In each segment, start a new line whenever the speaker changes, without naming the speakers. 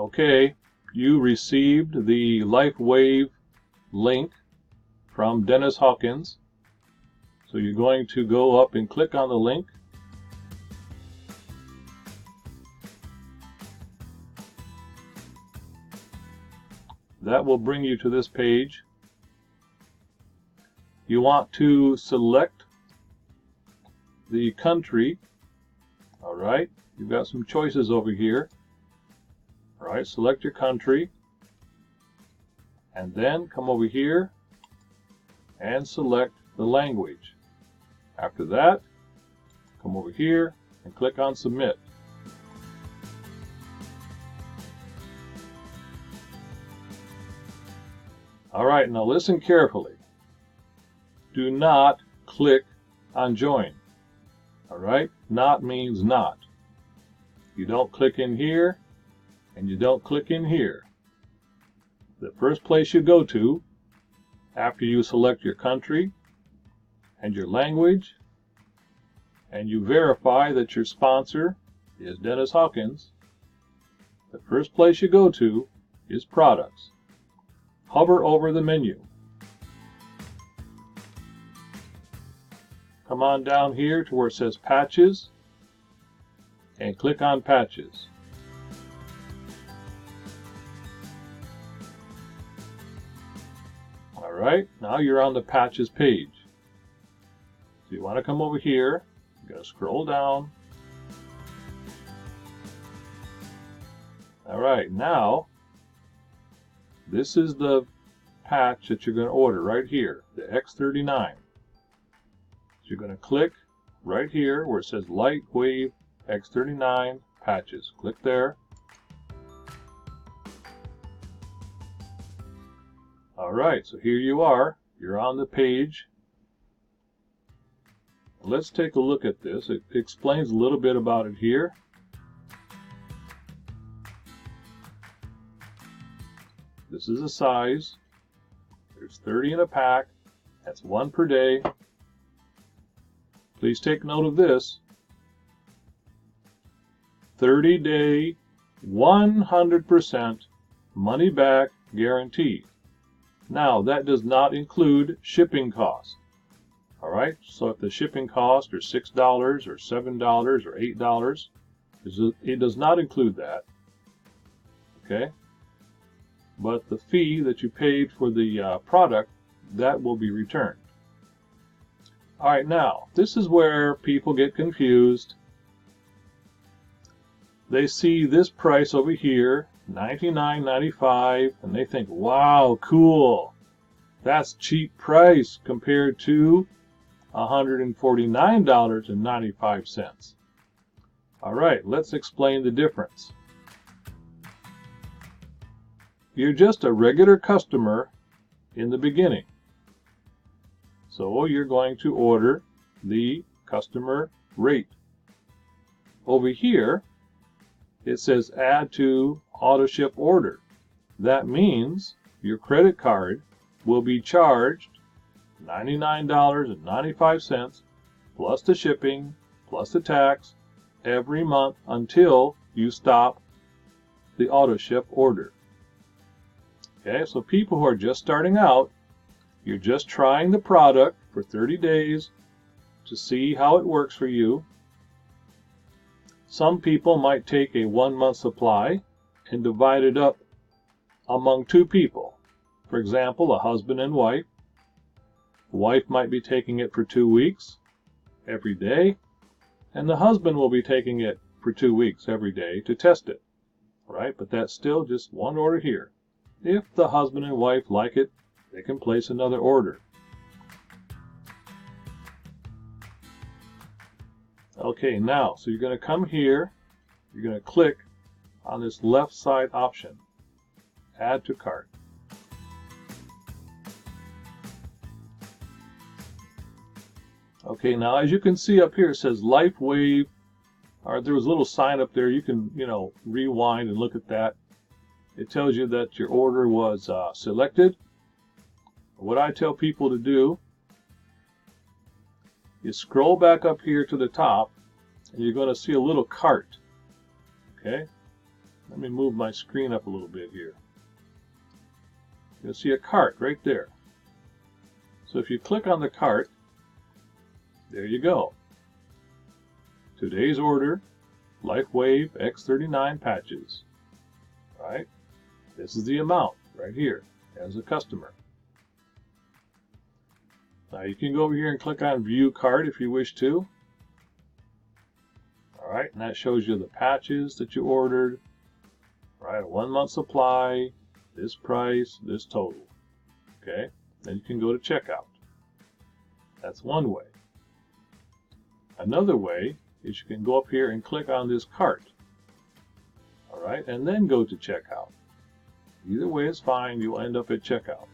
Okay, you received the LifeWave link from Dennis Hawkins. So you're going to go up and click on the link. That will bring you to this page. You want to select the country. All right, you've got some choices over here. All right, select your country, and then come over here and select the language. After that, come over here and click on Submit. All right, now listen carefully. Do not click on Join. All right, not means not. You don't click in here, and you don't click in here. The first place you go to, after you select your country and your language, and you verify that your sponsor is Dennis Hawkins, the first place you go to is Products. Hover over the menu. Come on down here to where it says Patches, and click on Patches. Alright, now you're on the Patches page. So you want to come over here, you're going to scroll down. Alright, now this is the patch that you're going to order right here, the X39. So you're going to click right here where it says LifeWave X39 Patches. Click there. Alright, so here you are. You're on the page. Let's take a look at this. It explains a little bit about it here. This is a size. There's 30 in a pack. That's 1 per day. Please take note of this. 30-day, 100% money back guarantee. Now, that does not include shipping costs. Alright, so if the shipping costs are $6 or $7 or $8, it does not include that. Okay? But the fee that you paid for the product, that will be returned. Alright, now, this is where people get confused. They see this price over here, $99.95, and they think, wow, cool. That's cheap price compared to $149.95. Alright, let's explain the difference. You're just a regular customer in the beginning. So you're going to order the customer rate. Over here, it says add to auto ship order. That means your credit card will be charged $99.95 plus the shipping, plus the tax every month until you stop the auto ship order. Okay, so people who are just starting out, you're just trying the product for 30 days to see how it works for you. Some people might take a 1-month supply and divide it up among 2 people. For example, a husband and wife. The wife might be taking it for 2 weeks every day, and the husband will be taking it for 2 weeks every day to test it. Right? But that's still just one order here. If the husband and wife like it, they can place another order. Okay, now, so you're going to come here, you're going to click on this left side option, Add to Cart. Okay, now as you can see up here, it says LifeWave, or there was a little sign up there, you can, rewind and look at that. It tells you that your order was selected. What I tell people to do is scroll back up here to the top, and you're going to see a little cart. Okay? Let me move my screen up a little bit here. You'll see a cart right there. So if you click on the cart, there you go. Today's order, LifeWave X39 patches. Right? This is the amount right here as a customer. Now you can go over here and click on View Cart if you wish to. Alright, and that shows you the patches that you ordered. Right, a 1 month supply, this price, this total. Okay, then you can go to checkout. That's one way. Another way is you can go up here and click on this cart. Alright, and then go to checkout. Either way is fine, you'll end up at checkout.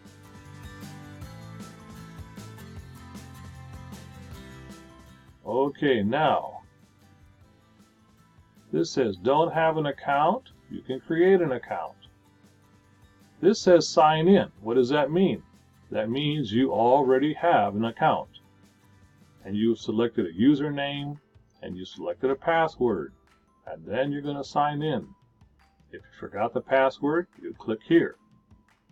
Okay, now, this says don't have an account. You can create an account. This says sign in. What does that mean? That means you already have an account. And you've selected a username, and you selected a password. And then you're going to sign in. If you forgot the password, you would click here.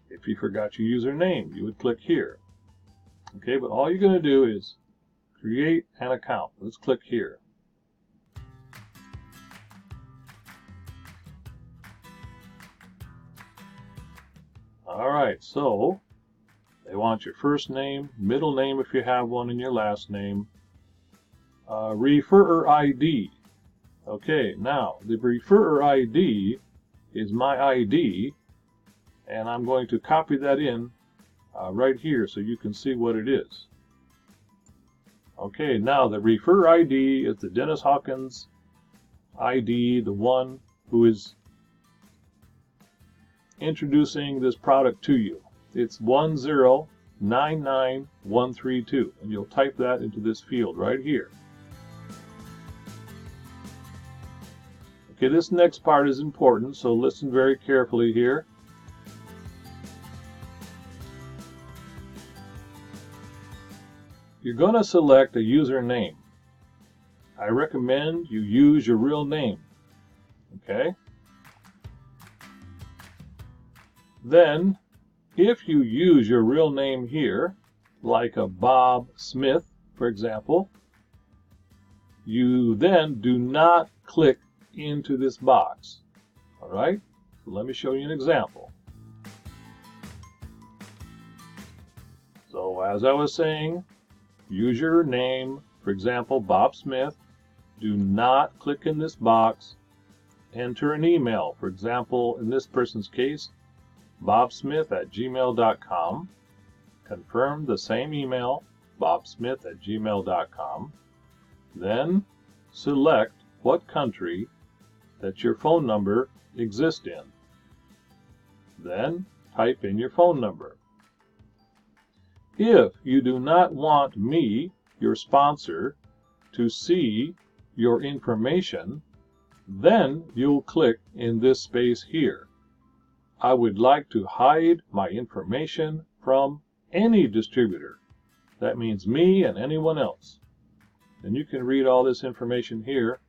If you forgot your username, you would click here. Okay, but all you're going to do is create an account. Let's click here. Alright, so they want your first name, middle name if you have one, and your last name. Referrer ID. Okay, now the referrer ID is my ID, and I'm going to copy that in right here so you can see what it is. Okay, now the referrer ID is the Dennis Hawkins ID, the one who is introducing this product to you. It's 1099132, and you'll type that into this field right here. Okay, this next part is important, so listen very carefully here. You're going to select a username. I recommend you use your real name. Okay? Then, if you use your real name here, like a Bob Smith, for example, you then do not click into this box. Alright? So let me show you an example. So as I was saying, use your name, for example, Bob Smith. Do not click in this box. Enter an email. For example, in this person's case, bobsmith@gmail.com. Confirm the same email, bobsmith@gmail.com. Then select what country that your phone number exists in. Then type in your phone number. If you do not want me, your sponsor, to see your information, then you'll click in this space here. I would like to hide my information from any distributor. That means me and anyone else. And you can read all this information here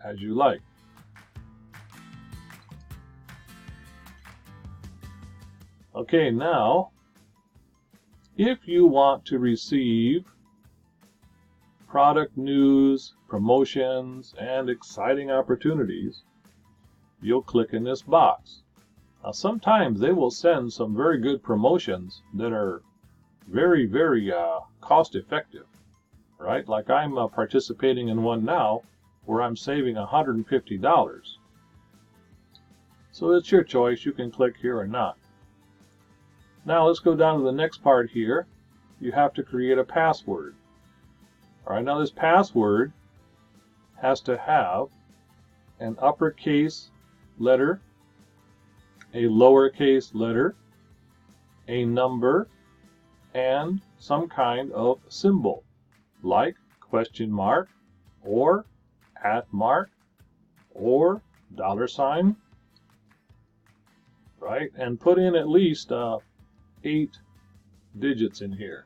as you like. Okay, now, if you want to receive product news, promotions, and exciting opportunities, you'll click in this box. Now, sometimes they will send some very good promotions that are very, very cost-effective, right? Like I'm participating in one now where I'm saving $150. So it's your choice. You can click here or not. Now let's go down to the next part here. You have to create a password. All right, now this password has to have an uppercase letter, a lowercase letter, a number, and some kind of symbol, like question mark, or at mark, or $, right? And put in at least 8 digits in here,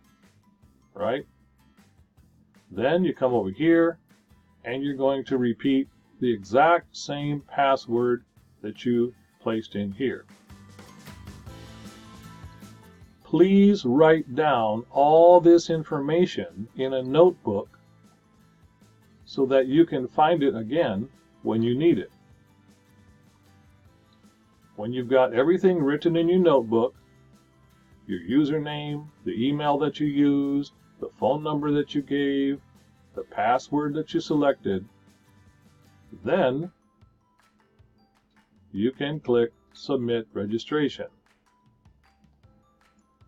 right? Then you come over here and you're going to repeat the exact same password that you placed in here. Please write down all this information in a notebook so that you can find it again when you need it. When you've got everything written in your notebook, your username, the email that you used, the phone number that you gave, the password that you selected, then you can click Submit Registration.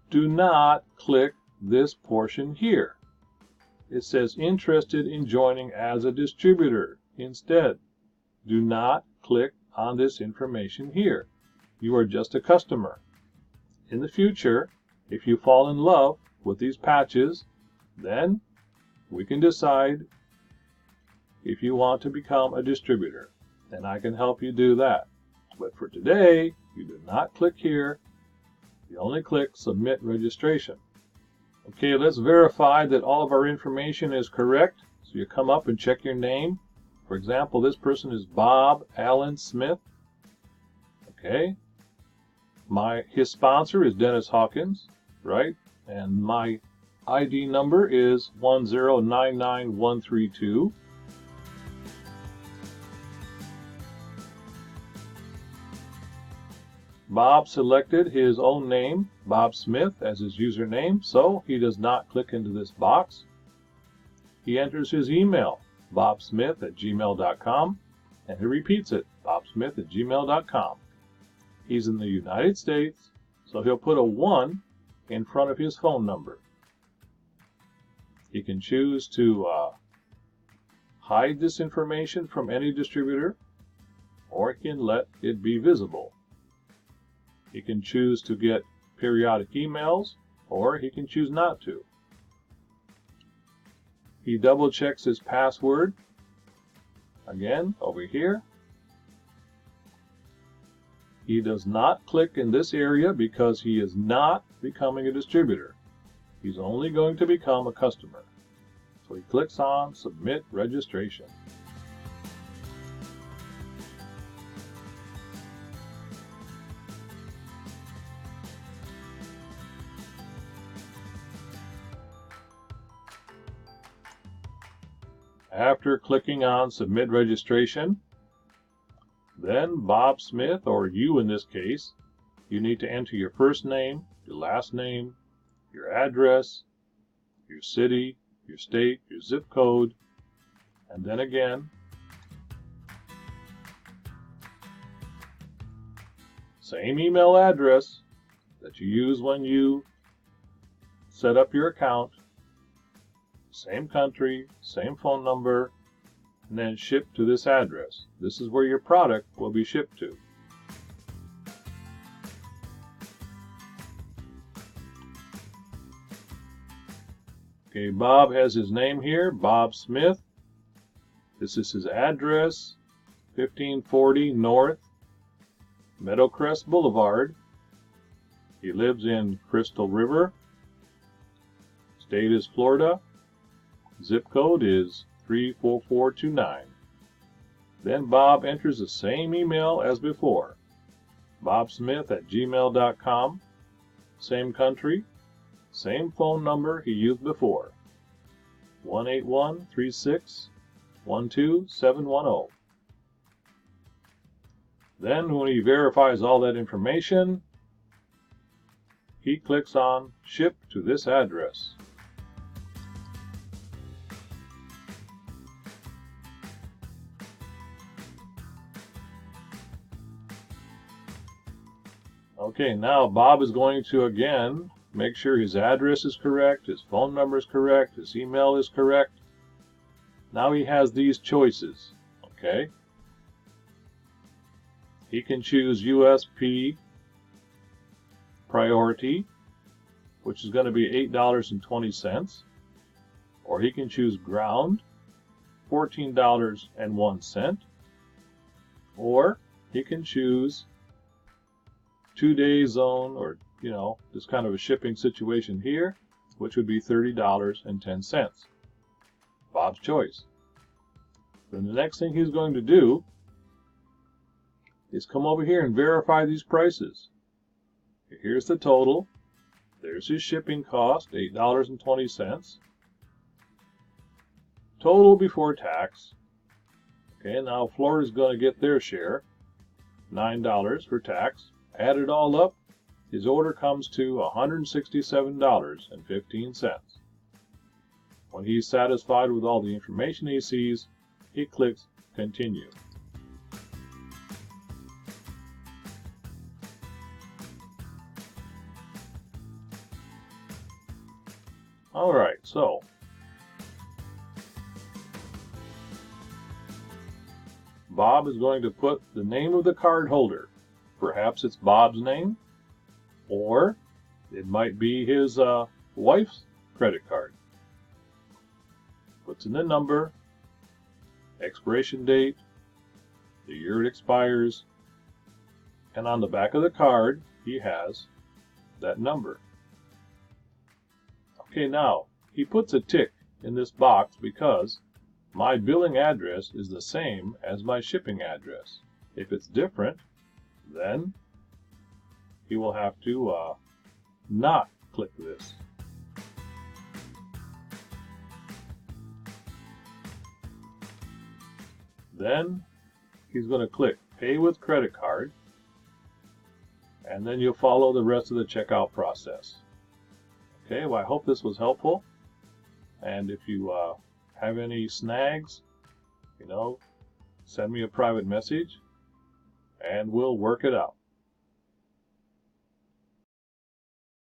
Do not click this portion here. It says interested in joining as a distributor. Instead, do not click on this information here. You are just a customer. In the future, if you fall in love with these patches, then we can decide if you want to become a distributor, and I can help you do that. But for today, you do not click here. You only click Submit Registration. Okay, let's verify that all of our information is correct. So you come up and check your name. For example, this person is Bob Allen Smith. Okay. His sponsor is Dennis Hawkins, right? And my ID number is 1099132. Bob selected his own name, Bob Smith, as his username, so he does not click into this box. He enters his email, bobsmith@gmail.com, and he repeats it, bobsmith@gmail.com. He's in the United States, so he'll put a 1 in front of his phone number. He can choose to hide this information from any distributor, or he can let it be visible. He can choose to get periodic emails, or he can choose not to. He double checks his password. Again, over here. He does not click in this area because he is not becoming a distributor. He's only going to become a customer. So he clicks on Submit Registration. After clicking on Submit Registration, then Bob Smith, or you in this case, you need to enter your first name, your last name, your address, your city, your state, your zip code, and then again, same email address that you use when you set up your account, same country, same phone number, and then ship to this address. This is where your product will be shipped to. Okay, Bob has his name here, Bob Smith. This is his address, 1540 North Meadowcrest Boulevard. He lives in Crystal River. State is Florida. Zip code is 34429. Then Bob enters the same email as before, bobsmith@gmail.com, same country, same phone number he used before, 18136127710. Then when he verifies all that information, he clicks on Ship to this address. Okay, now Bob is going to again make sure his address is correct, his phone number is correct, his email is correct. Now he has these choices, okay? He can choose USP Priority, which is going to be $8.20, or he can choose Ground, $14.01, or he can choose 2-day zone, or this kind of a shipping situation here, which would be $30.10. Bob's choice. Then the next thing he's going to do is come over here and verify these prices. Here's the total. There's his shipping cost, $8.20. Total before tax. Okay, now Florida's going to get their share, $9 for tax. Add it all up, his order comes to $167.15. When he's satisfied with all the information he sees, he clicks Continue. Alright, so Bob is going to put the name of the card holder. Perhaps it's Bob's name, or it might be his wife's credit card. Puts in the number, expiration date, the year it expires, and on the back of the card he has that number. Okay, now he puts a tick in this box because my billing address is the same as my shipping address. If it's different, then he will have to not click this. Then he's going to click Pay with Credit Card, and then you'll follow the rest of the checkout process. Okay, well, I hope this was helpful, and if you have any snags, send me a private message and we'll work it out.